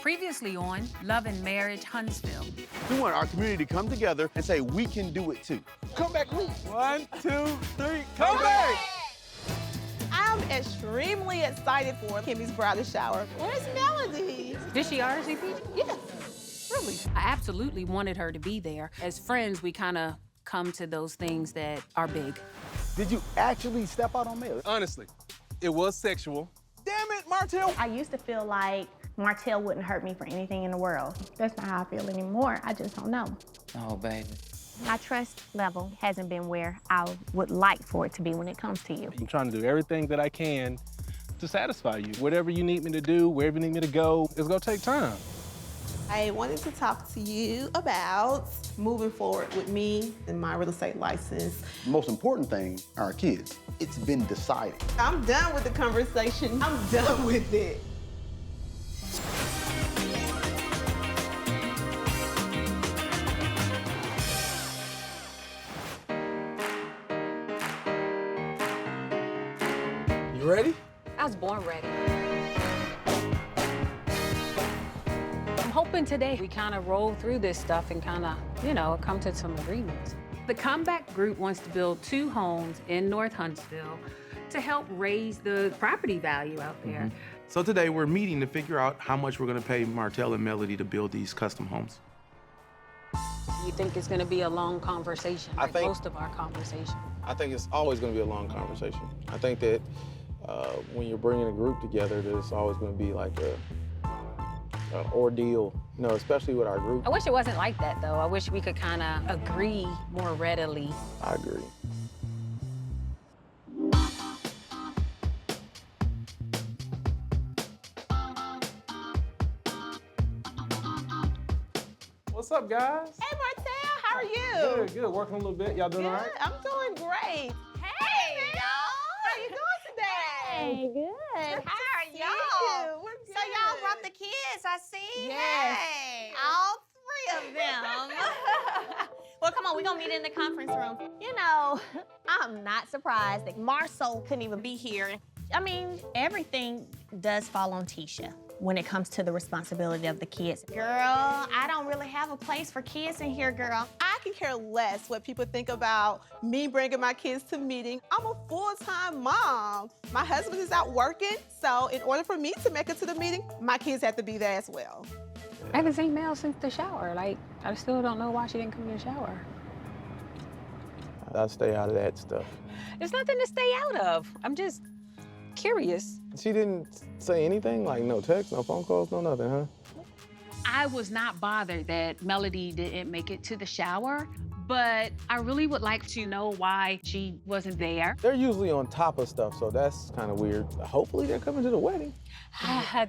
Previously on Love and Marriage Huntsville. We want our community to come together and say, we can do it too. Come back, Luke. 1, 2, 3, come back! I'm extremely excited for Kimmy's bridal shower. Where's Melody? Did she RSVP? Yes. Really? I absolutely wanted her to be there. As friends, we kind of come to those things that are big. Did you actually step out on Mel? Honestly, it was sexual. Damn it, Martell! I used to feel like Martell wouldn't hurt me for anything in the world. That's not how I feel anymore. I just don't know. Oh, baby. My trust level hasn't been where I would like for it to be when it comes to you. I'm trying to do everything that I can to satisfy you. Whatever you need me to do, wherever you need me to go, it's gonna take time. I wanted to talk to you about moving forward with me and my real estate license. The most important thing are our kids. It's been decided. I'm done with the conversation. I'm done with it. You ready? I was born ready. I'm hoping today we kind of roll through this stuff and kind of, come to some agreements. The Comeback Group wants to build 2 homes in North Huntsville to help raise the property value out there. So today we're meeting to figure out how much we're gonna pay Martell and Melody to build these custom homes. You think it's going to be a long conversation, like most of our conversation? I think it's always going to be a long conversation. I think that when you're bringing a group together, there's always going to be like an ordeal, especially with our group. I wish it wasn't like that, though. I wish we could kind of agree more readily. I agree. What's up, guys? Hey, Martell, how are you? Good, good. Working a little bit. Y'all doing all right? I'm doing great. Hey, y'all. How you doing today? Hey, good. How are y'all? We're good. So y'all brought the kids, I see. Yes. Hey, all 3 of them. Well, come on, we're gonna meet in the conference room. You know, I'm not surprised that Marcel couldn't even be here. I mean, everything does fall on Tisha when it comes to the responsibility of the kids. Girl, I don't really have a place for kids in here, girl. I can care less what people think about me bringing my kids to meetings. I'm a full-time mom. My husband is out working, so in order for me to make it to the meeting, my kids have to be there as well. I haven't seen Mel since the shower. Like, I still don't know why she didn't come to the shower. I'll stay out of that stuff. There's nothing to stay out of. I'm just curious. She didn't say anything, like no text, no phone calls, no nothing, huh? I was not bothered that Melody didn't make it to the shower, but I really would like to know why she wasn't there. They're usually on top of stuff, so that's kind of weird. Hopefully they're coming to the wedding.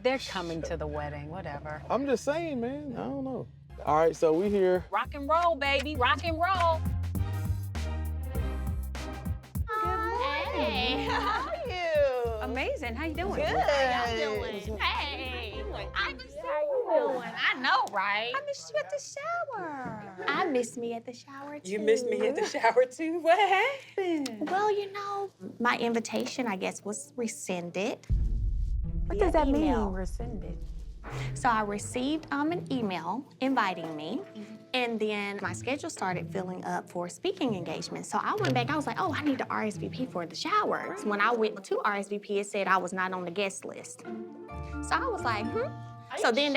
They're coming to the wedding, whatever. I'm just saying, man, I don't know. All right, so we here. Rock and roll, baby, rock and roll. Hey. How are you? Amazing, how you doing? Good. How y'all doing? Hey. I miss you. I know, right? I missed you at the shower. I miss me at the shower, too. You missed me at the shower, too? What happened? Well, my invitation, I guess, was rescinded. What does that mean, email. rescinded? So I received an email inviting me, and then my schedule started filling up for speaking engagements. So I went back, I was like, oh, I need to RSVP for the shower. So when I went to RSVP, it said I was not on the guest list. So I was like, So then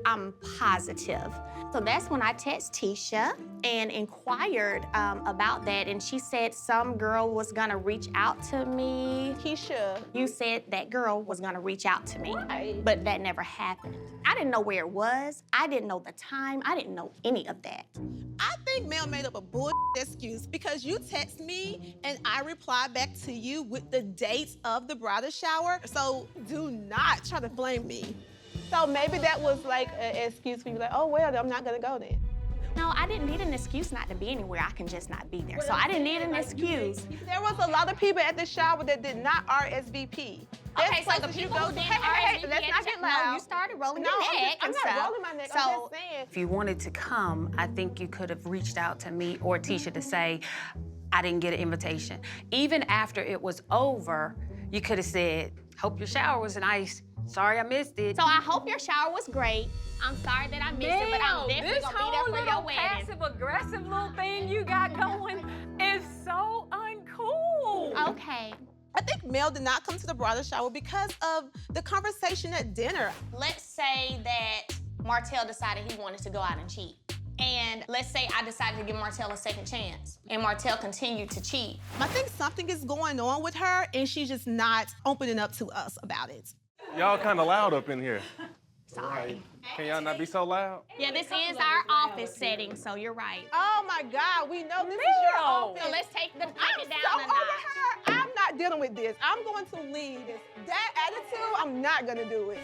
I'm positive. So that's when I text Tisha and inquired about that, and she said some girl was gonna reach out to me. Keisha. You said that girl was gonna reach out to me, Right. but that never happened. I didn't know where it was. I didn't know the time. I didn't know any of that. I think Mel made up a bull excuse because you text me and I replied back to you with the dates of the bridal shower. So do not try to blame me. So maybe that was like an excuse for you, like, oh, well, I'm not gonna go then. No, I didn't need an excuse not to be anywhere. I can just not be there. So I didn't need an excuse. There was a lot of people at the shower that did not RSVP. Okay, so the people who didn't RSVP, let's not get loud. No, you started rolling No, your neck I'm and not stuff. rolling my neck. So, I'm just saying. If you wanted to come, I think you could have reached out to me or Tisha to say, I didn't get an invitation. Even after it was over, you could have said, Hope your shower was nice. Sorry I missed it. So I hope your shower was great. I'm sorry that I missed it, but I'm definitely gonna be there for your wedding. Passive-aggressive little thing you got going is so uncool. Okay. I think Mel did not come to the bridal shower because of the conversation at dinner. Let's say that Martell decided he wanted to go out and cheat. And let's say I decided to give Martell a second chance, and Martell continued to cheat. I think something is going on with her, and she's just not opening up to us about it. Y'all kind of loud up in here. Sorry. Can y'all not be so loud? Yeah, this is our office setting, so you're right. Oh my God, we know this is your office. So let's take it down I'm a so over notch. her. I'm not dealing with this. I'm going to leave this. That attitude, I'm not gonna do it.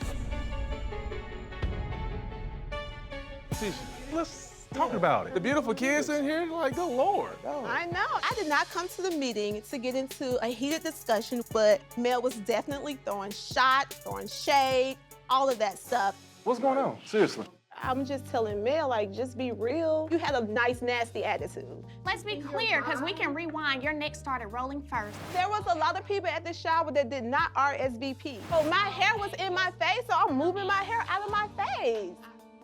Tisha, let's talk about it. The beautiful kids in here, like, good Lord. I know. I did not come to the meeting to get into a heated discussion, but Mel was definitely throwing shots, throwing shade, all of that stuff. What's going on? Seriously. I'm just telling Mel, like, just be real. You had a nice, nasty attitude. Let's be clear, because we can rewind. Your neck started rolling first. There was a lot of people at the shower that did not RSVP. So my hair was in my face, so I'm moving my hair out of my face.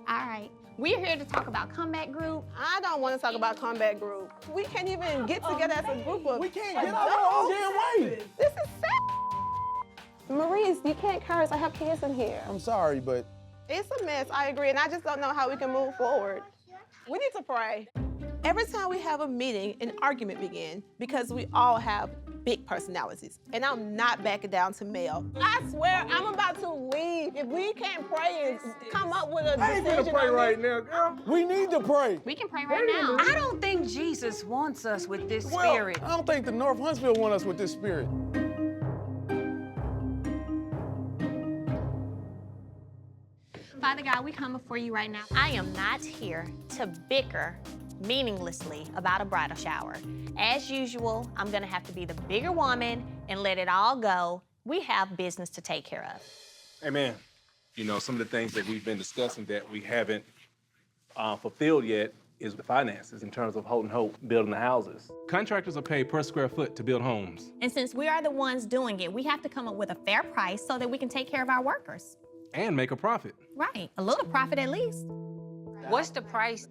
All right. We're here to talk about comeback group. I don't want to talk about comeback group. We can't even get together as a group of We can't get out our own damn way. This is sad. Maurice, you can't curse. I have kids in here. I'm sorry, but It's a mess, I agree, and I just don't know how we can move forward. We need to pray. Every time we have a meeting, an argument begins because we all have big personalities, and I'm not backing down to Mel. I swear, I'm about to leave. If we can't pray and come up with a decision. I ain't gonna pray right now, girl. We need to pray. We can pray right now. I don't think Jesus wants us with this Well, spirit. I don't think the North Huntsville want us with this spirit. Father God, we come before you right now. I am not here to bicker meaninglessly about a bridal shower. As usual, I'm gonna have to be the bigger woman and let it all go. We have business to take care of. Amen. You know, some of the things that we've been discussing that we haven't fulfilled yet is the finances in terms of Holton Hope building the houses. Contractors are paid per square foot to build homes. And since we are the ones doing it, we have to come up with a fair price so that we can take care of our workers. And make a profit. Right, a little profit at least. What's the price?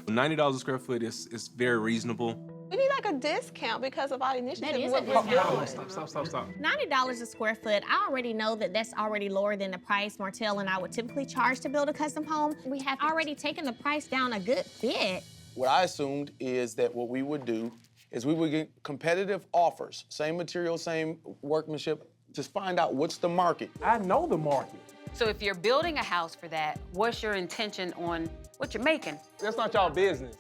$90 a square foot is very reasonable. We need like a discount because of our initiative. That is what a we're discount. doing. Stop. $90 a square foot, I already know that that's already lower than the price Martell and I would typically charge to build a custom home. We have already taken the price down a good bit. What I assumed is that what we would do is we would get competitive offers, same material, same workmanship, just find out what's the market. I know the market. So if you're building a house for that, what's your intention on what you're making? That's not y'all business.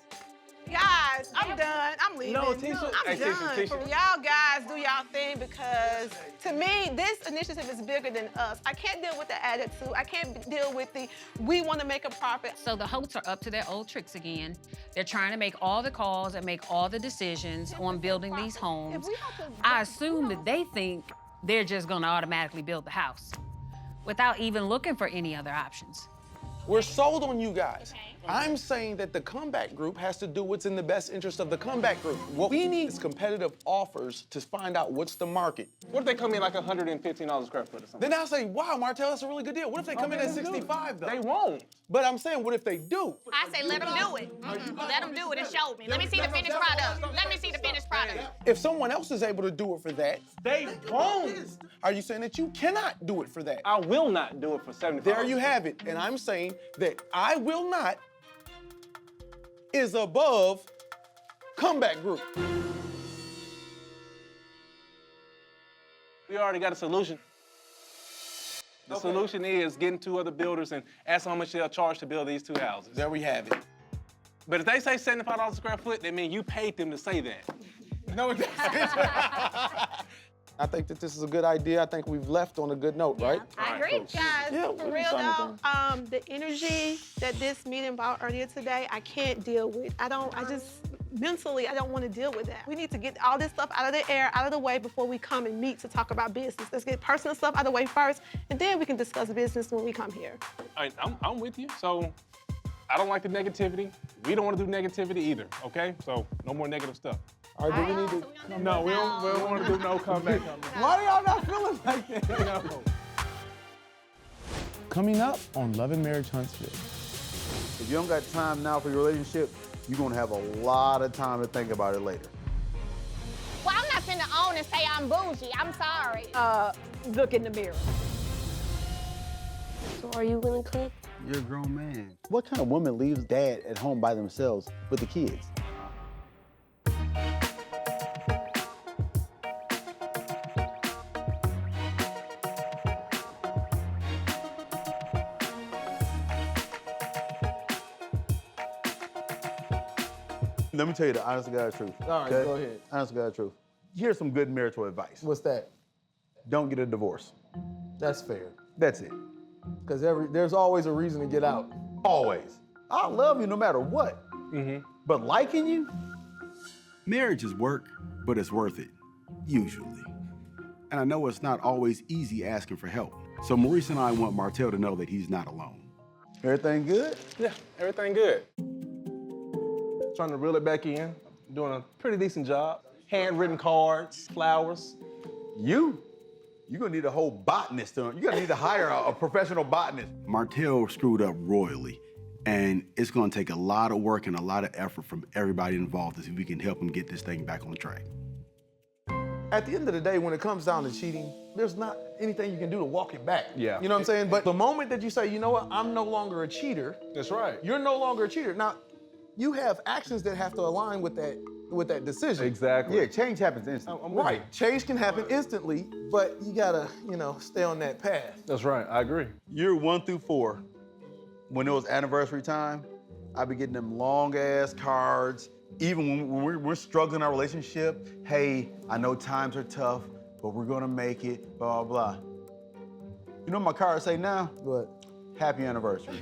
Guys, I'm done. I'm leaving. No, Tisha. I'm Hey, done. Tisha. For y'all guys, do y'all thing because to me, this initiative is bigger than us. I can't deal with the attitude. I can't deal with the we want to make a profit. So the Holts are up to their old tricks again. They're trying to make all the calls and make all the decisions on building these homes. I assume that they think they're just gonna automatically build the house without even looking for any other options. We're sold on you guys. I'm saying that the comeback group has to do what's in the best interest of the comeback group. What we need is competitive offers to find out what's the market. What if they come in like $115 a square foot or something? Then I'll say, wow, Martell, that's a really good deal. What if they come in at 65 though? They won't. But I'm saying, what if they do? I say let them do it. Let them do it and show me. Let me see the finished product. Let me see the finished product. If someone else is able to do it for that, They won't. are you saying that you cannot do it for that? I will not do it for $75. There you have it. And I'm saying that I will not is above comeback group. We already got a solution. The solution is getting 2 other builders and ask how much they'll charge to build these 2 houses. There we have it. But if they say $75 a square foot, that means you paid them to say that. No, it doesn't. I think that this is a good idea. I think we've left on a good note, right? I agree. Guys, Yeah, for we'll real sign though, anything. the energy that this meeting brought earlier today, I can't deal with. Mentally, I don't want to deal with that. We need to get all this stuff out of the air, out of the way before we come and meet to talk about business. Let's get personal stuff out of the way first, and then we can discuss business when we come here. All right, I'm with you. So I don't like the negativity. We don't want to do negativity either, okay? So no more negative stuff. All right, do we need to? No, we don't want to do no comeback. Why are y'all not feeling like that? Coming up on Love and Marriage Huntsville. If you don't got time now for your relationship, you're gonna have a lot of time to think about it later. Well, I'm not finna own and say I'm bougie. I'm sorry. Look in the mirror. So are you gonna cook? You're a grown man. What kind of woman leaves dad at home by themselves with the kids? Let me tell you the honest to God truth. All right, go ahead. Honest to God truth. Here's some good marital advice. What's that? Don't get a divorce. That's fair. That's it. Because there's always a reason to get out. Always. I love you no matter what. But liking you? Marriage is work, but it's worth it, usually. And I know it's not always easy asking for help. So Maurice and I want Martell to know that he's not alone. Everything good? Yeah, everything good. Trying to reel it back in. Doing a pretty decent job. Handwritten cards, flowers. You're gonna need a whole botanist. You're gonna need to hire a professional botanist. Martell screwed up royally, and it's gonna take a lot of work and a lot of effort from everybody involved to see if we can help him get this thing back on track. At the end of the day, when it comes down to cheating, there's not anything you can do to walk it back. Yeah. You know what I'm saying? But the moment that you say, you know what, I'm no longer a cheater. That's right. You're no longer a cheater. Now, you have actions that have to align with that decision. Exactly. Yeah, change happens instantly. I'm Right. Change can happen instantly, but you gotta, stay on that path. That's right, I agree. Year 1 through 4, when it was anniversary time, I'd be getting them long ass cards. Even when we're struggling in our relationship, hey, I know times are tough, but we're gonna make it, blah, blah, blah. You know what my cards say now? What? Happy anniversary.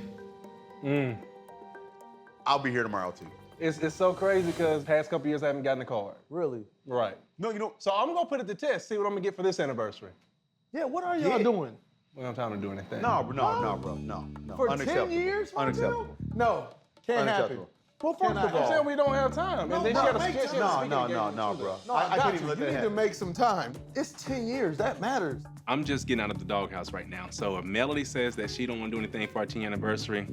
I'll be here tomorrow too. It's so crazy because past couple years I haven't gotten a card. Really? Right. No, So I'm gonna put it to test, see what I'm gonna get for this anniversary. Yeah, what are y'all doing? We don't have time to do anything. No, bro, no. For Unacceptable. 10 years? Unacceptable. No, can't happen. Unacceptable. Well, first of I'm saying all, we don't have time. And then she had a speaking engagement No, too. bro. no, I got can't you. even let You that need to happen. make some time. It's 10 years, that matters. I'm just getting out of the doghouse right now. So if Melody says that she don't want to do anything for our 10th anniversary,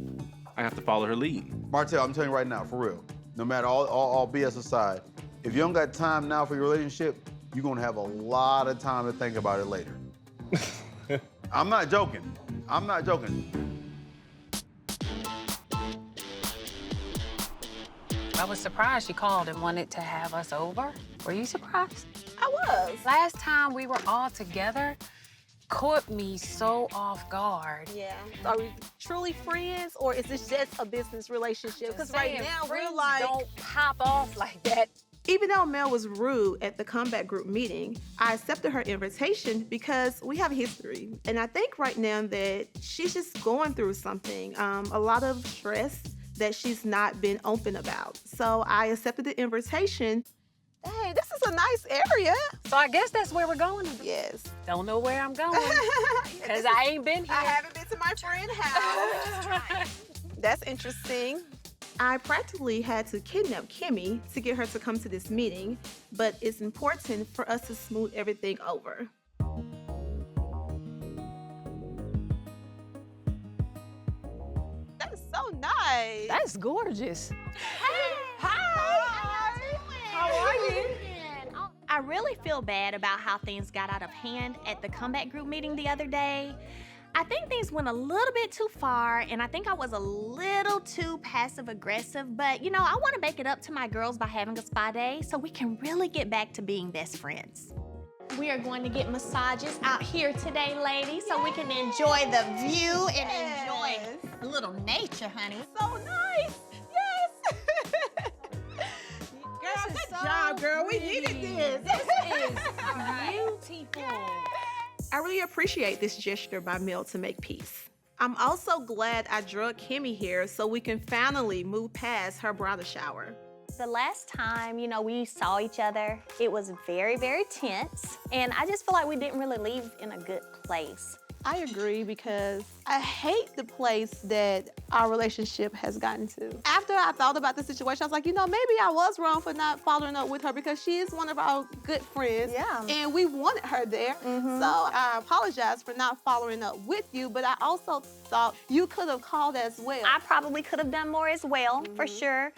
I have to follow her lead. Martell, I'm telling you right now, for real, no matter all BS aside, if you don't got time now for your relationship, you're gonna have a lot of time to think about it later. I'm not joking. I was surprised she called and wanted to have us over. Were you surprised? I was. Last time we were all together caught me so off guard. Yeah. Are we truly friends, or is this just a business relationship? Because right Saying now we're friends like, don't pop off like that. even though Mel was rude at the comeback group meeting, I accepted her invitation because we have history. And I think right now that she's just going through something, a lot of stress that she's not been open about. So I accepted the invitation. Hey, this is a nice area. So I guess that's where we're going. Yes. Don't know where I'm going because I ain't been here. I haven't been to my friend's house. That's interesting. I practically had to kidnap Kimmy to get her to come to this meeting, but it's important for us to smooth everything over. That is so nice. That's gorgeous. Hey, Hi. how are you? I really feel bad about how things got out of hand at the comeback group meeting the other day. I think things went a little bit too far, and I think I was a little too passive-aggressive, but you know, I want to make it up to my girls by having a spa day so we can really get back to being best friends. We are going to get massages out here today, ladies, so we can enjoy the view and enjoy a little nature, honey. So nice. Yes. Girl, good job, girl. We needed this. This is beautiful. I really appreciate this gesture by Mel to make peace. I'm also glad I drug Kimmy here so we can finally move past her bridal shower. The last time, you know, we saw each other, it was very, very tense. And I just feel like we didn't really leave in a good place. I agree because I hate the place that our relationship has gotten to. After I thought about the situation, I was like, you know, maybe I was wrong for not following up with her because she is one of our good friends. Yeah. And we wanted her there. So I apologize for not following up with you, but I also thought you could have called as well. I probably could have done more as well, for sure.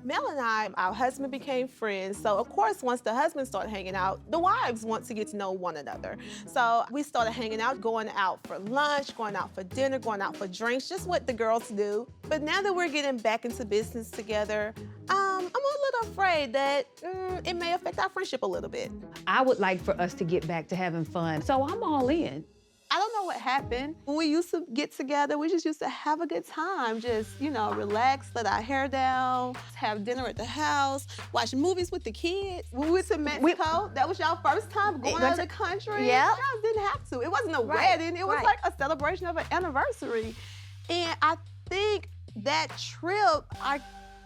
Mel and I, our husband became friends. So of course, once the husband started hanging out, the wives want to get to know one another. So we started hanging out, going out for lunch, going out for dinner, going out for drinks, just what the girls do. But now that we're getting back into business together, I'm a little afraid that it may affect our friendship a little bit. I would like for us to get back to having fun, so I'm all in. I don't know what happened. When we used to get together, we just used to have a good time. Just, you know, relax, let our hair down, have dinner at the house, watch movies with the kids. When we went to Mexico, that was y'all first time going out of the country. Yeah. You guys didn't have to. It wasn't a wedding. It was like a celebration of an anniversary. And I think that trip,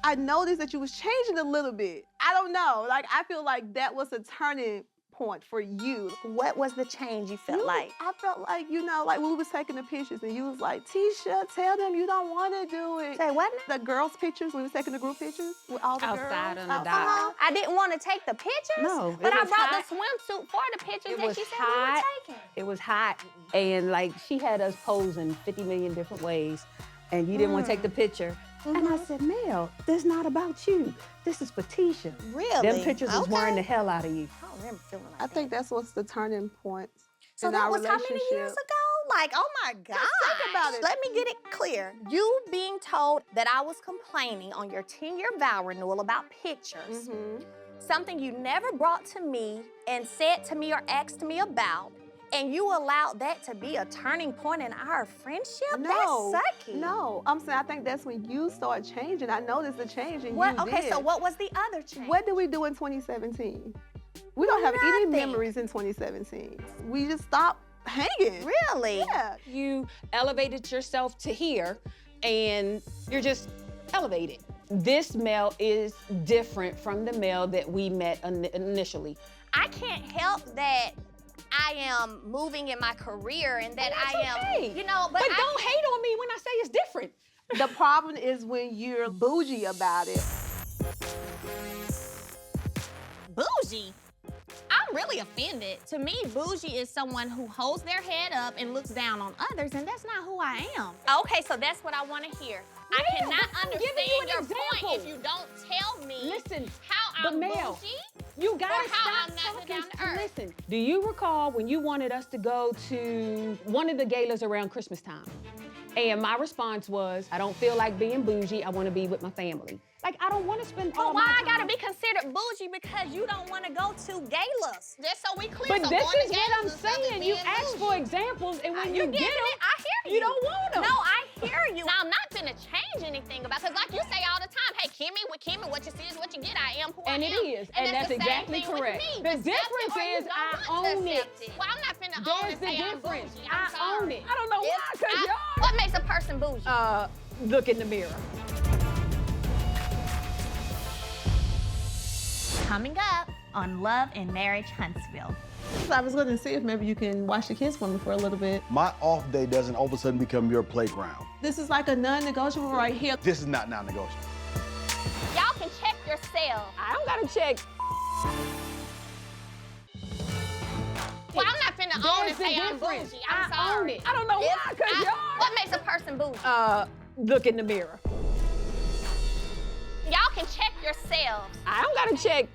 I noticed that you was changing a little bit. I don't know. Like, I feel like that was a turning point for you. What was the change you felt like? I felt like, you know, like when we was taking the pictures and you was like, Tisha, tell them you don't want to do it. Say what? The girls' pictures, we was taking the group pictures with all the Outside girls. on the dock. I didn't want to take the pictures, No, but it I was brought hot. the swimsuit for the pictures It that was she said hot. we were taking. It was hot, and like she had us posing 50 million different ways, and you didn't want to take the picture. And I said, Mel, this is not about you. This is for Tisha. Really? Them pictures was wearing the hell out of you. I don't remember feeling like I think that's what's the turning point So in that our was how relationship. many years ago? Like, oh my God. think about it. Let me get it clear. You being told that I was complaining on your 10-year vow renewal about pictures, something you never brought to me and said to me or asked me about, and you allowed that to be a turning point in our friendship? No, That's sucky. no. I'm saying I think that's when you start changing. I noticed the change in What? you Okay, did. so what was the other change? What did we do in 2017? We don't have any Nothing. memories in 2017. We just stopped hanging. Really? Yeah. You elevated yourself to here, and you're just elevated. This Mel is different from the Mel that we met initially. I can't help that I am moving in my career and that I am, okay. you know, but don't hate on me when I say it's different. The problem is when you're bougie about it. Bougie? I'm really offended. To me, bougie is someone who holds their head up and looks down on others, and that's not who I am. Okay, so that's what I want to hear. I Yeah, cannot but I'm giving understand you an your example. point if you don't tell me Listen, how but I'm Mel, bougie. you gotta Or how stop I'm not talking. down to earth. Listen, do you recall when you wanted us to go to one of the galas around Christmas time? And my response was, I don't feel like being bougie. I want to be with my family. Like, I don't want to spend all But my why I time. gotta be considered bougie because you don't want to go to galas? Just so we clear. But so this going to is what galas I'm is something saying. You being ask bougie. for examples, and when You you get get it? them, I hear you. you don't want them. No, I hear you. Now, I'm not gonna change anything about because like you say all the time, hey, Kimmy, with Kimmy, what you see is what you get. I am who And I it am. is, and that's the same exactly thing with correct. me. The Accept it difference or you is don't I want to own it. accept Well, I'm not finna own There's and the say I'm difference. bougie. I'm I own sorry. it. I don't know why, because y'all. What makes a person bougie? Look in the mirror. Coming up on Love and Marriage Huntsville. So I was going to see if maybe you can watch the kids for me for a little bit. My off day doesn't all of a sudden become your playground. This is like a non-negotiable right here. This is not non-negotiable. Y'all can check yourselves. I don't gotta check. Well, I'm not finna own and There's the say I'm difference. bougie. I'm I own sorry. it. I don't know why, because y'all. What makes a person bougie? Look in the mirror. Y'all can check yourselves. I don't gotta check.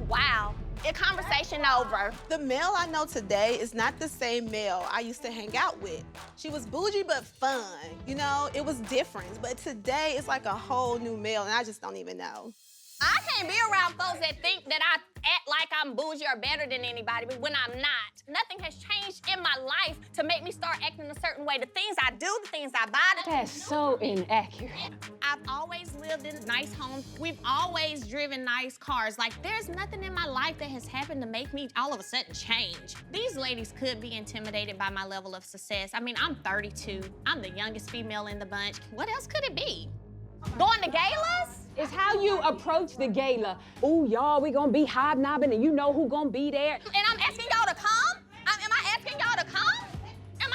Wow. The conversation over. The Mel I know today is not the same Mel I used to hang out with. She was bougie but fun. You know, it was different. But today it's like a whole new Mel, and I just don't even know. I can't be around folks that think that I act like I'm bougie or better than anybody, but when I'm not. Nothing has changed in my life to make me start acting a certain way. The things I do, the things I buy. That's so inaccurate. I've always lived in nice homes. We've always driven nice cars. Like, there's nothing in my life that has happened to make me all of a sudden change. These ladies could be intimidated by my level of success. I mean, I'm 32. I'm the youngest female in the bunch. What else could it be? Going to galas? It's how you approach the gala. Ooh, y'all, we gonna be hobnobbing, and you know who gonna be there. And I'm asking y'all to come? Am I asking y'all to come? Am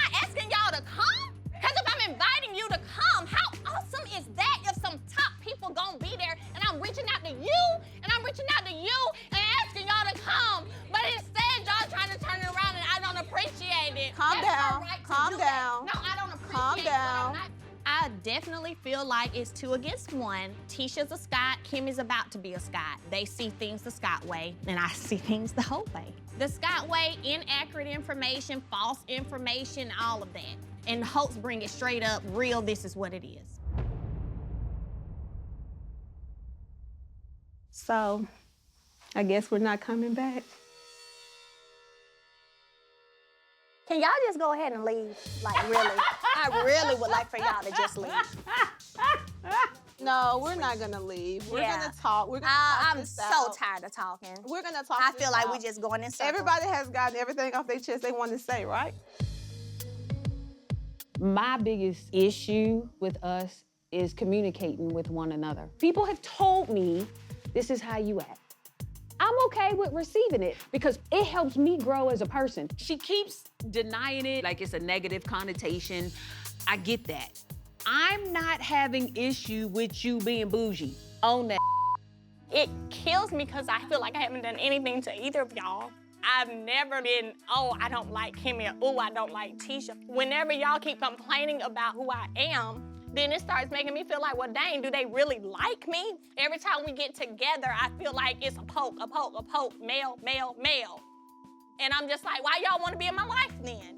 definitely feel like it's 2 against 1. Tisha's a Scott, Kimmy's about to be a Scott. They see things the Scott way, and I see things the whole way. The Scott way, inaccurate information, false information, all of that. And Holt's bring it straight up, real, this is what it is. So, I guess we're not coming back. Can y'all just go ahead and leave? Like, really? I really would like for y'all to just leave. No, we're not gonna leave. We're Yeah. gonna talk. We're gonna talk I'm this so out. tired of talking. We're gonna talk. I this feel like out. we just going in circles. Everybody has gotten everything off their chest they want to say, right? My biggest issue with us is communicating with one another. People have told me this is how you act. I'm okay with receiving it because it helps me grow as a person. She keeps denying it like it's a negative connotation. I get that. I'm not having issue with you being bougie. Own that. It kills me because I feel like I haven't done anything to either of y'all. I've never been, oh, I don't like Kimmy, or oh, I don't like Tisha. Whenever y'all keep complaining about who I am, then it starts making me feel like, well, dang, do they really like me? Every time we get together, I feel like it's a poke, male. And I'm just like, why y'all want to be in my life then?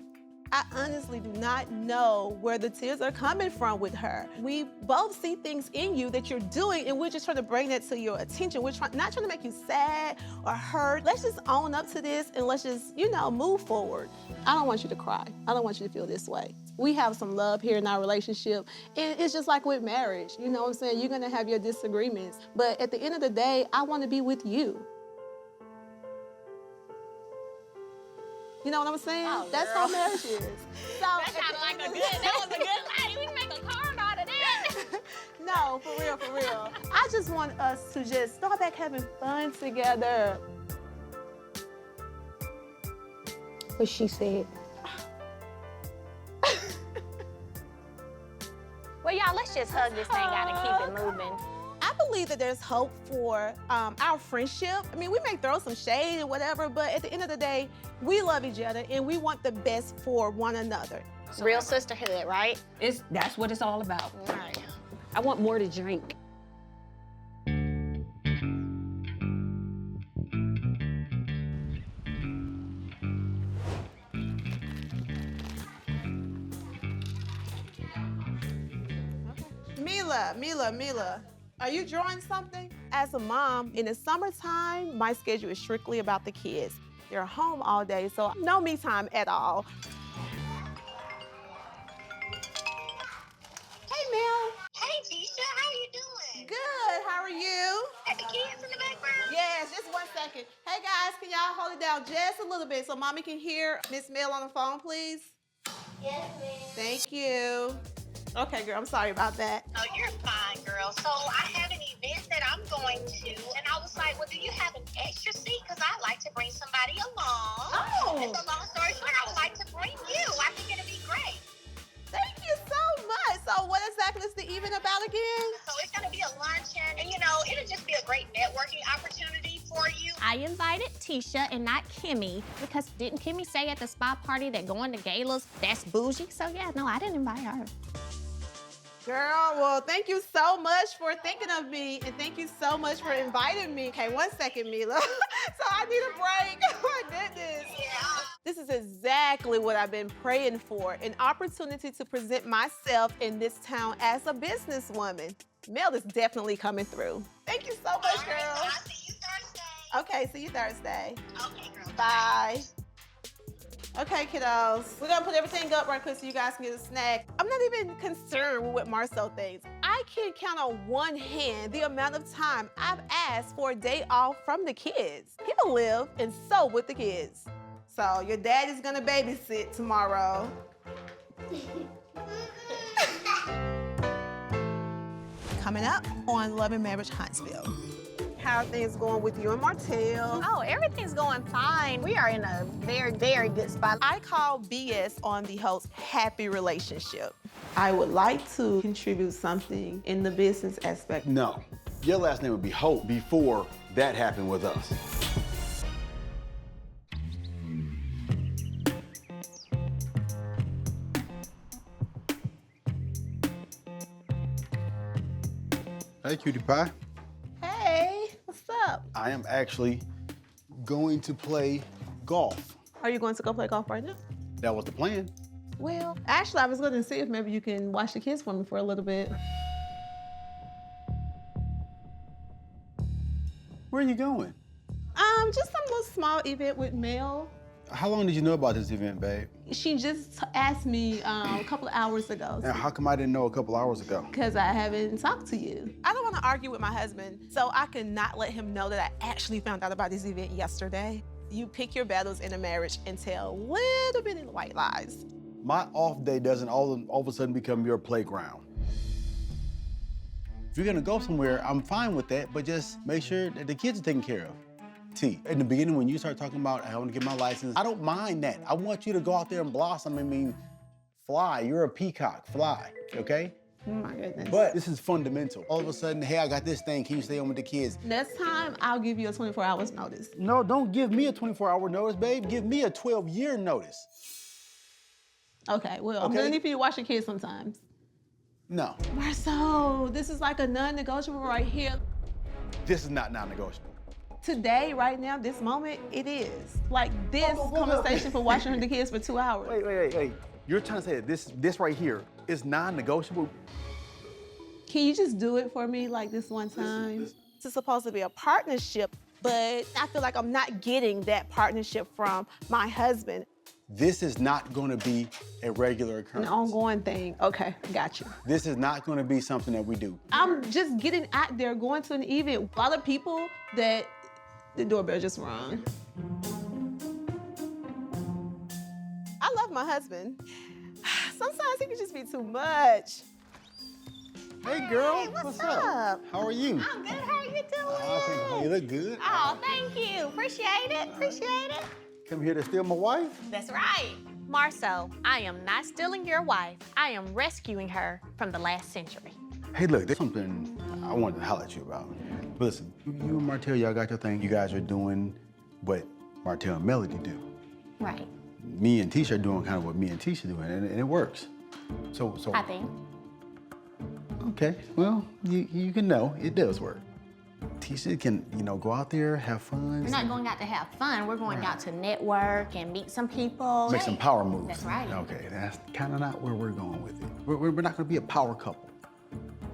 I honestly do not know where the tears are coming from with her. We both see things in you that you're doing, and we're just trying to bring that to your attention. We're not trying to make you sad or hurt. Let's just own up to this and let's just, move forward. I don't want you to cry. I don't want you to feel this way. We have some love here in our relationship, and it's just like with marriage. You know what I'm saying? You're gonna have your disagreements, but at the end of the day, I want to be with you. You know what I'm saying? Oh, That's girl. how marriage is. So That sounded like that was a good line. We can make a card out of that. No, for real. I just want us to just start back having fun together. What she said. Well, y'all, let's just hug this thing out and keep it moving. I believe that there's hope for our friendship. I mean, we may throw some shade and whatever, but at the end of the day, we love each other and we want the best for one another. Real sisterhood, right? That's what it's all about. All right. I want more to drink. Mila, are you drawing something? As a mom, in the summertime, my schedule is strictly about the kids. They're home all day, so no me time at all. Hey, Mel. Hey, Tisha, how you doing? Good, how are you? Got the kids in the background? Yes, just 1 second. Hey, guys, can y'all hold it down just a little bit so Mommy can hear Miss Mel on the phone, please? Yes, ma'am. Thank you. Okay, girl, I'm sorry about that. Oh, you're fine, girl. So I have an event that I'm going to, and I was like, well, do you have an extra seat? Because I'd like to bring somebody along. Oh. And so long story short, I would like to bring you. I think it'll be great. Thank you so much. So what exactly is the event about again? So it's going to be a luncheon, and, it'll just be a great networking opportunity for you. I invited Tisha and not Kimmy because didn't Kimmy say at the spa party that going to galas, that's bougie? So yeah, no, I didn't invite her. Girl, well, thank you so much for thinking of me, and thank you so much for inviting me. Okay, 1 second, Mila. So I need a break. Oh, my goodness. Yeah. This is exactly what I've been praying for, an opportunity to present myself in this town as a businesswoman. Mel is definitely coming through. Thank you so much, All right, girl. so I'll see you Thursday. Okay, see you Thursday. Okay, girl. Bye. Okay, kiddos. We're gonna put everything up right quick so you guys can get a snack. I'm not even concerned with what Marcel thinks. I can count on one hand the amount of time I've asked for a day off from the kids. People live, and so with the kids. So your dad is gonna babysit tomorrow. Coming up on Love and Marriage Huntsville. How are things going with you and Martell? Oh, everything's going fine. We are in a very, very good spot. I call BS on the host's happy relationship. I would like to contribute something in the business aspect. No, your last name would be Hope before that happened with us. Hey, cutie pie. Hey, what's up? I am actually going to play golf. Are you going to go play golf right now? That was the plan. Well, actually, I was going to see if maybe you can watch the kids for me for a little bit. Where are you going? Just some little small event with Mel. How long did you know about this event, babe? She just asked me a couple of hours ago. And how come I didn't know a couple hours ago? Because I haven't talked to you. I don't want to argue with my husband, so I cannot let him know that I actually found out about this event yesterday. You pick your battles in a marriage and tell little bitty white lies. My off day doesn't all of a sudden become your playground. If you're gonna go somewhere, I'm fine with that, but just make sure that the kids are taken care of. T, in the beginning when you start talking about I want to get my license, I don't mind that. I want you to go out there and blossom. I mean, fly. You're a peacock. Fly, okay? Oh my goodness. But this is fundamental. All of a sudden, hey, I got this thing. Can you stay home with the kids? Next time, I'll give you a 24 hours notice. No, don't give me a 24-hour notice, babe. Give me a 12-year notice. Okay, well, I'm Okay. gonna need for you to watch your kids sometimes. No, Marcel, this is like a non-negotiable right here. this is not non-negotiable. Today, right now, this moment, it is. Like this conversation for watching the kids for 2 hours. Wait. You're trying to say that this right here is non-negotiable? Can you just do it for me like this one time? This is supposed to be a partnership, but I feel like I'm not getting that partnership from my husband. This is not gonna be a regular An occurrence. ongoing thing. Okay, got you. This is not gonna be something that we do. I'm just getting out there, going to an event. A lot of people that the doorbell just rung. I love my husband. Sometimes he can just be too much. Hey, girl, Hey, what's up? How are you? I'm good. How are you doing? Oh, you look good. Oh, thank you. Appreciate it. Appreciate it. Come here to steal my wife? That's right. Marcel, I am not stealing your wife. I am rescuing her from the last century. Hey, look, there's something I wanted to holler at you about. But listen, you and Martell, y'all got your thing. You guys are doing what Martell and Melody do. Right. Me and Tisha are doing kind of what me and Tisha do, and it works. So. I think. Okay, well, you can know it does work. Tisha can, go out there, have fun. We're not going out to have fun. We're going out to network and meet some people. Make some power moves. That's right. Okay, that's kind of not where we're going with it. We're not going to be a power couple.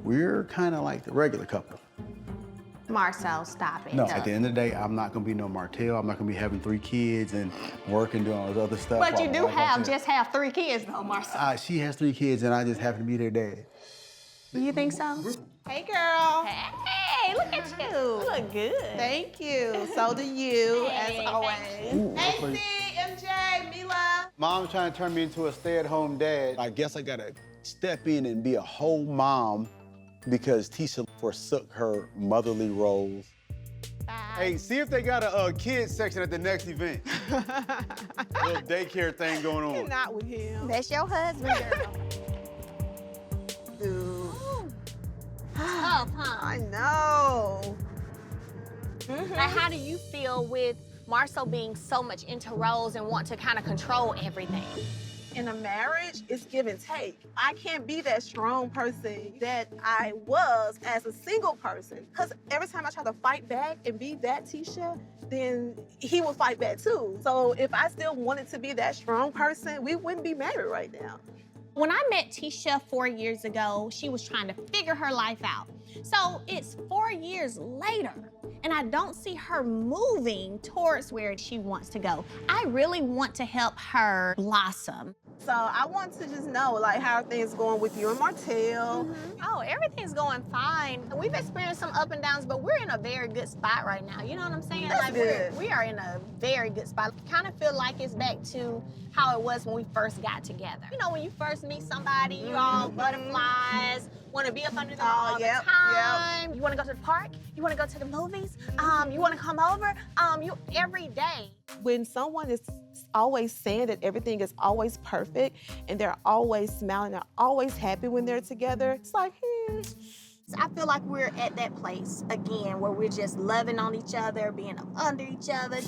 We're kind of like the regular couple. Marcel, stop it. No, at the end of the day, I'm not going to be no Martell. I'm not going to be having 3 kids and working, doing all this other stuff. But you do have 3 kids, though, Marcel. She has 3 kids, and I just happen to be their dad. You think so? Hey, girl. Hey, look at you. You look good. Thank you. So do you, Hey, as always. thank you. Hey, C, MJ, Mila. Mom's trying to turn me into a stay-at-home dad. I guess I got to step in and be a whole mom because Tisha forsook her motherly roles. Hey, see if they got a kids section at the next event. Little daycare thing going on. Not with him. That's your husband, girl. Dude. Tough, huh? I know. Like, how do you feel with Marcel being so much into roles and want to kind of control everything? In a marriage, it's give and take. I can't be that strong person that I was as a single person. Because every time I try to fight back and be that Tisha, then he will fight back too. So if I still wanted to be that strong person, we wouldn't be married right now. When I met Tisha 4 years ago, she was trying to figure her life out. So it's 4 years later, and I don't see her moving towards where she wants to go. I really want to help her blossom. So I want to just know, like, how are things going with you and Martell? Oh, everything's going fine. We've experienced some up and downs, but we're in a very good spot right now. You know what I'm saying? That's like good. we are in a very good spot. Kind of feel like it's back to how it was when we first got together. You know, when you first meet somebody, you're all butterflies, want to be up under them all the time. You want to go to the park? You want to go to the movies? You want to come over? Every day. When someone is always saying that everything is always perfect and they're always smiling, they're always happy when they're together, it's like, I feel like we're at that place again where we're just loving on each other, being up under each other.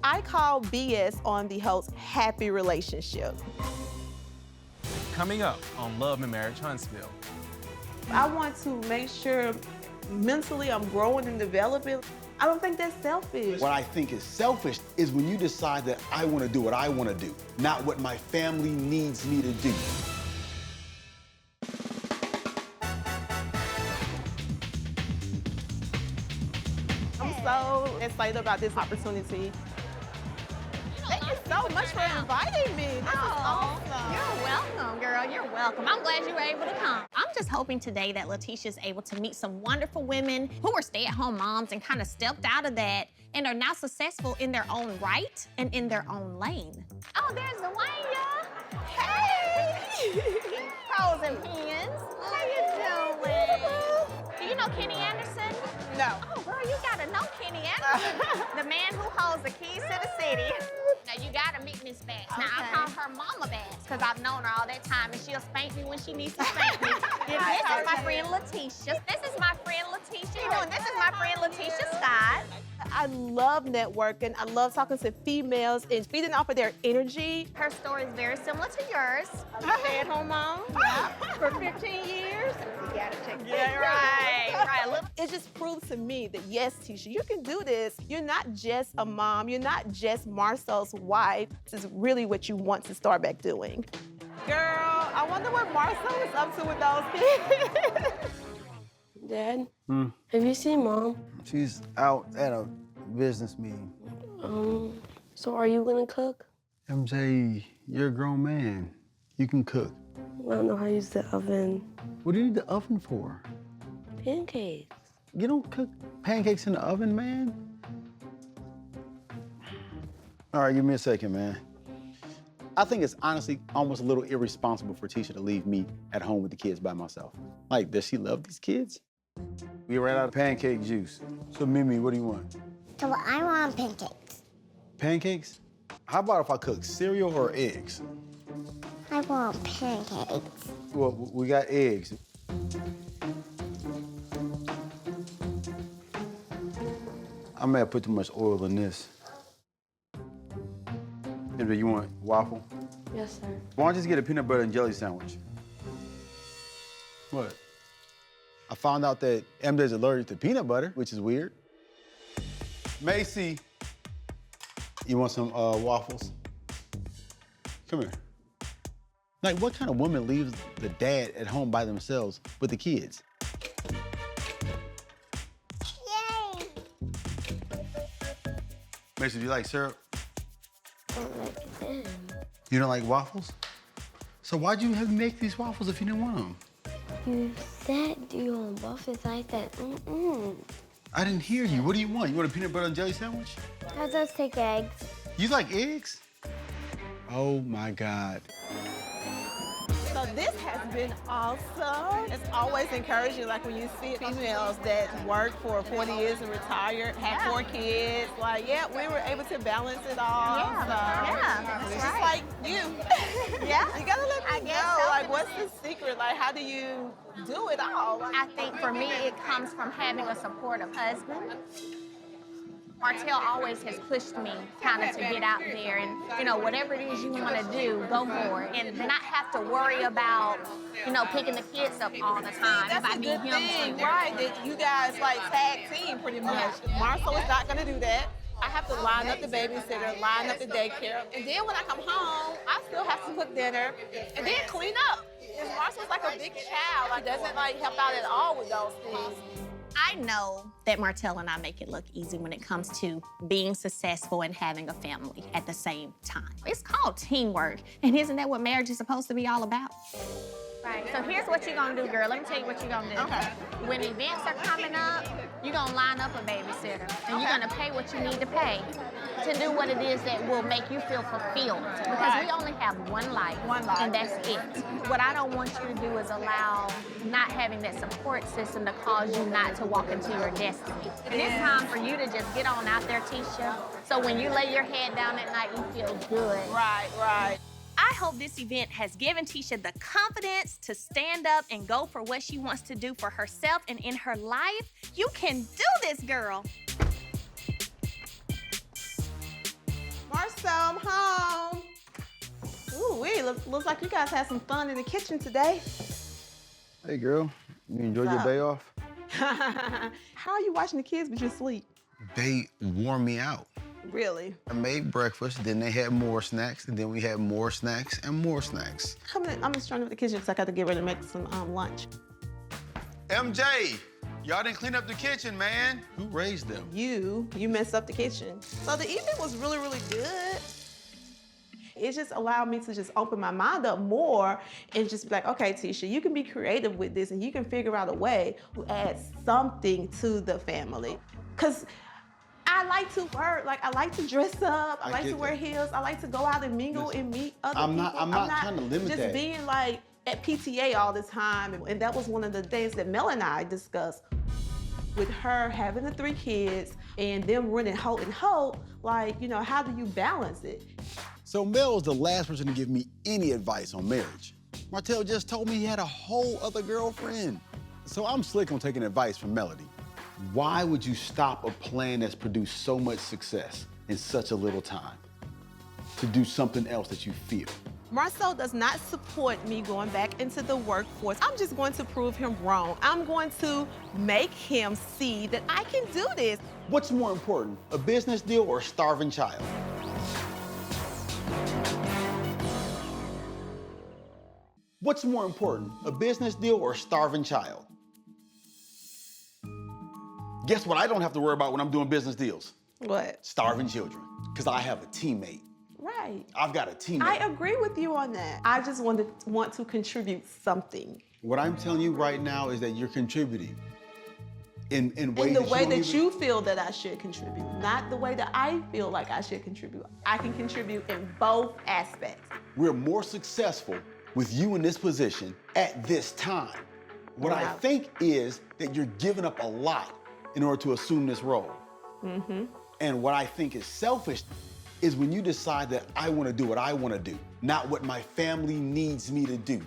I call BS on the host happy relationship. Coming up on Love and Marriage Huntsville. I want to make sure mentally I'm growing and developing. I don't think that's selfish. What I think is selfish is when you decide that I want to do what I want to do, not what my family needs me to do. I'm so excited about this opportunity. Thank you so much for inviting me. This is awesome. You're welcome, girl. You're welcome. I'm glad you were able to come. I'm just hoping today that Letitia's able to meet some wonderful women who are stay-at-home moms and kind of stepped out of that and are now successful in their own right and in their own lane. Oh, there's Zawanya. Hey! Pros and pins. How you doing? Do you know Kenny Anderson? No. Oh, girl, you gotta know Kenny Anderson, the man who holds the keys to the city. Now, you gotta meet Miss Bass. Now, I call her Mama Bass, because I've known her all that time, and she'll spank me when she needs to spank me. This is my friend Letitia. This is my friend Letitia. And this is my friend Letitia Scott. I love networking. I love talking to females and feeding off of their energy. Her story is very similar to yours. I'm a stay-at-home mom for 15 years. You gotta check it out. Right. It just proves to me that yes, Tisha, you can do this. You're not just a mom. You're not just Marcel's wife. This is really what you want to start back doing. Girl, I wonder what Marcel is up to with those kids. Dad, have you seen Mom? She's out at a business meeting. So are you gonna cook? MJ, you're a grown man. You can cook. I don't know how to use the oven. What do you need the oven for? Pancakes. You don't cook pancakes in the oven, man. All right, give me a second, man. I think it's honestly almost a little irresponsible for Tisha to leave me at home with the kids by myself. Like, does she love these kids? We ran out of pancake juice. So, Mimi, what do you want? So I want pancakes. Pancakes? How about if I cook cereal or eggs? I want pancakes. Well, we got eggs. I may have put too much oil in this. MJ, you want waffle? Yes, sir. Why don't you just get a peanut butter and jelly sandwich? What? I found out that MJ's allergic to peanut butter, which is weird. Macy, You want some waffles? Come here. Like, what kind of woman leaves the dad at home by themselves with the kids? Yay! Macy, do you like syrup? I don't like them. You don't like waffles? So why'd you have me make these waffles if you didn't want them? You said you want waffles. I said, I didn't hear you. What do you want? You want a peanut butter and jelly sandwich? I'll just take eggs. You like eggs? Oh my God. So this has been awesome. It's always encouraging, like when you see females that work for 40 years and retired, have 4 kids. Like, yeah, we were able to balance it all. It's just like you. Yeah. You gotta let I me guess know, so. like, what's the secret? Like, how do you do it all? I think for me, it comes from having a supportive husband. Martell always has pushed me kind of to get out there and, you know, whatever it is you want to do, go for it. And not have to worry about, you know, picking the kids up all the time. That's a good thing, right? That you guys like tag team pretty much. Marcel is not gonna do that. I have to line up the babysitter, line up the daycare, and then when I come home, I still have to cook dinner and then clean up. Because Marcel's like a big child. Like, doesn't like help out at all with those things. I know that Martell and I make it look easy when it comes to being successful and having a family at the same time. It's called teamwork, and isn't that what marriage is supposed to be all about? Right, so here's what you're gonna do, girl. Let me tell you what you're gonna do. Okay. When events are coming up, you're gonna line up a babysitter, and you're gonna pay what you need to pay to do what it is that will make you feel fulfilled. Because we only have one life, and that's it. What I don't want you to do is allow not having that support system to cause you not to walk into your destiny. And it's time for you to just get on out there, Tisha, so when you lay your head down at night, you feel good. Right, right. I hope this event has given Tisha the confidence to stand up and go for what she wants to do for herself and in her life. You can do this, girl. Marcel, I'm home. Ooh, looks like you guys had some fun in the kitchen today. Hey, girl, You enjoy your day off? How are you watching the kids but you asleep? They wore me out. Really? I made breakfast, then they had more snacks, and then we had more snacks and more snacks. I'm just trying to the kitchen because I got to get ready to make some lunch. MJ, y'all didn't clean up the kitchen, man. Who raised them? You messed up the kitchen. So the evening was really, really good. It just allowed me to just open my mind up more and just be like, okay, Tisha, you can be creative with this and you can figure out a way to add something to the family. Because I like to work, like I like to dress up, I like to wear heels, I like to go out and mingle and meet other people. I'm not trying to limit just that. being like at PTA all the time. And that was one of the things that Mel and I discussed. With her having the 3 kids and them running Holt and Holt, like, you know, how do you balance it? So Mel was the last person to give me any advice on marriage. Martell just told me he had a whole other girlfriend. So I'm slick on taking advice from Melody. Why would you stop a plan that's produced so much success in such a little time to do something else that you feel? Marcel does not support me going back into the workforce. I'm just going to prove him wrong. I'm going to make him see that I can do this. What's more important, a business deal or a starving child? What's more important, a business deal or a starving child? Guess what I don't have to worry about when I'm doing business deals? What? Starving children, because I have a teammate. Right. I've got a teammate. I agree with you on that. I just want to contribute something. What I'm telling you right now is that you're contributing in ways In the way that even... you feel that I should contribute, not the way that I feel like I should contribute. I can contribute in both aspects. We're more successful with you in this position at this time. What I think is that you're giving up a lot in order to assume this role. Mm-hmm. And what I think is selfish is when you decide that I want to do what I want to do, not what my family needs me to do.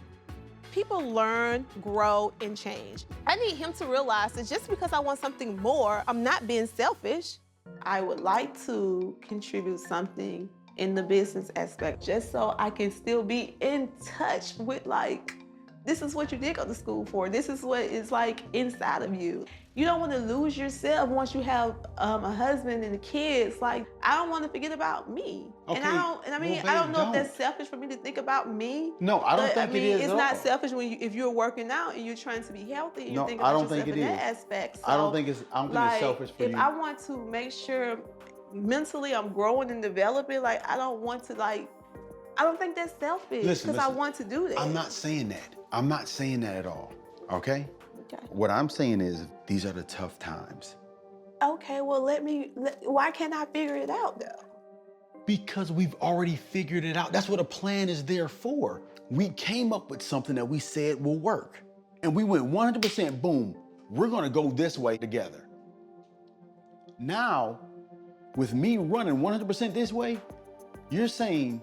People learn, grow, and change. I need him to realize that just because I want something more, I'm not being selfish. I would like to contribute something in the business aspect, just so I can still be in touch with, like, this is what you did go to school for. This is what is like inside of you. You don't want to lose yourself once you have a husband and the kids. Like, I don't want to forget about me. Okay. And I don't know if that's selfish for me to think about me. No, I don't think it is it's at not all. selfish if you're working out and you're trying to be healthy and you're thinking I about don't think yourself it in that is. aspect. So, I don't think it's selfish for if you. I want to make sure mentally I'm growing and developing, like, I don't want to, like, I don't think that's selfish because I want to do that. I'm not saying that. I'm not saying that at all, okay? Okay. What I'm saying is these are the tough times. Okay, well, why can't I figure it out, though? Because we've already figured it out. That's what a plan is there for. We came up with something that we said will work. And we went 100% boom, we're gonna go this way together. Now, with me running 100% this way, you're saying,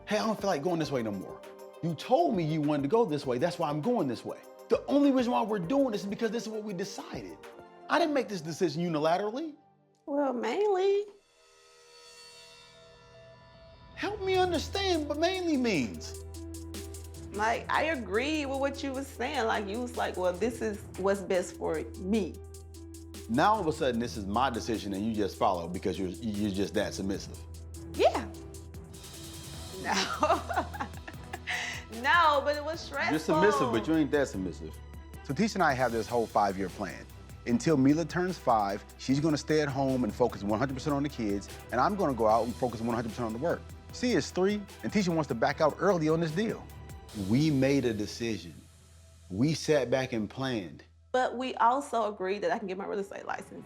hey, I don't feel like going this way no more. You told me you wanted to go this way, that's why I'm going this way. The only reason why we're doing this is because this is what we decided. I didn't make this decision unilaterally. Well, mainly. Help me understand what mainly means. Like, I agree with what you was saying. Like, you was like, well, this is what's best for me. Now all of a sudden, this is my decision and you just follow because you're just that submissive. Yeah. No. No, but it was stressful. You're submissive, but you ain't that submissive. So Tisha and I have this whole 5-year plan. Until Mila turns 5, she's gonna stay at home and focus 100% on the kids, and I'm gonna go out and focus 100% on the work. She is 3, and Tisha wants to back out early on this deal. We made a decision. We sat back and planned. But we also agreed that I can get my real estate license.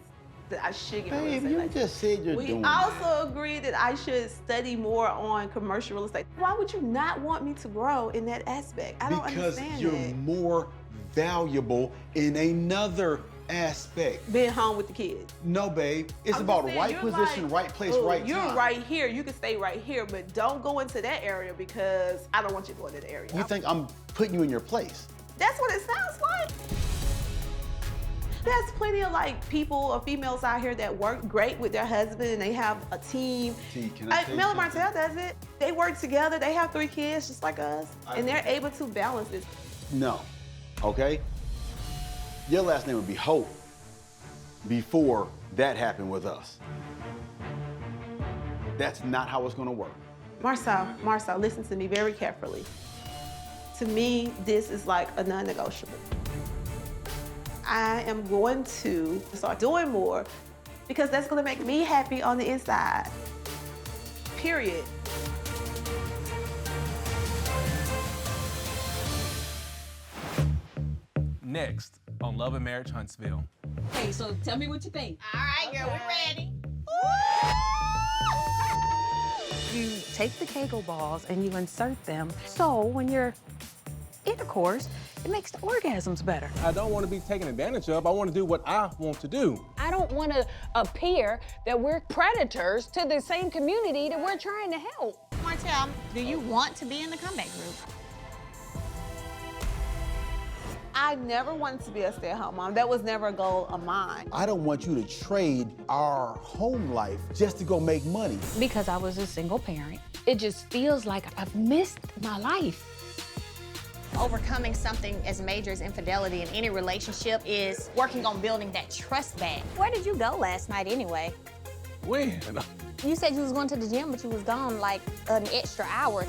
That I should get my real Babe, estate you license. just said you're doing We also agreed that I should study more on commercial real estate. Why would you not want me to grow in that aspect? I don't understand Because you're that. more valuable in another aspect. Being home with the kids. No, babe. It's I'm about just saying, right you're position, like, right place, "Oh, right you're time. right here. You can stay right here, but don't go into that area because I don't want you to go in that area. You think I'm putting you in your place? That's what it sounds like. There's plenty of like people or females out here that work great with their husband and they have a team. Can I tell you Mel something? Martell does it. They work together. They have 3 kids just like us. And they're able to balance this. No, okay? your last name would be Hope before that happened with us. That's not how it's gonna work. Marcel, listen to me very carefully. To me, this is like a non-negotiable. I am going to start doing more because that's gonna make me happy on the inside. Period. Next on Love and Marriage Huntsville. Hey, so tell me what you think. All right, girl, we're ready. You take the Kegel balls and you insert them, so when you're intercourse, it makes the orgasms better. I don't want to be taken advantage of. I want to do what I want to do. I don't want to appear that we're predators to the same community that we're trying to help. Martell, do you want to be in the comeback group? I never wanted to be a stay-at-home mom. That was never a goal of mine. I don't want you to trade our home life just to go make money. Because I was a single parent, it just feels like I've missed my life. Overcoming something as major as infidelity in any relationship is working on building that trust back. Where did you go last night anyway? When? You said you was going to the gym, but you was gone like an extra hour.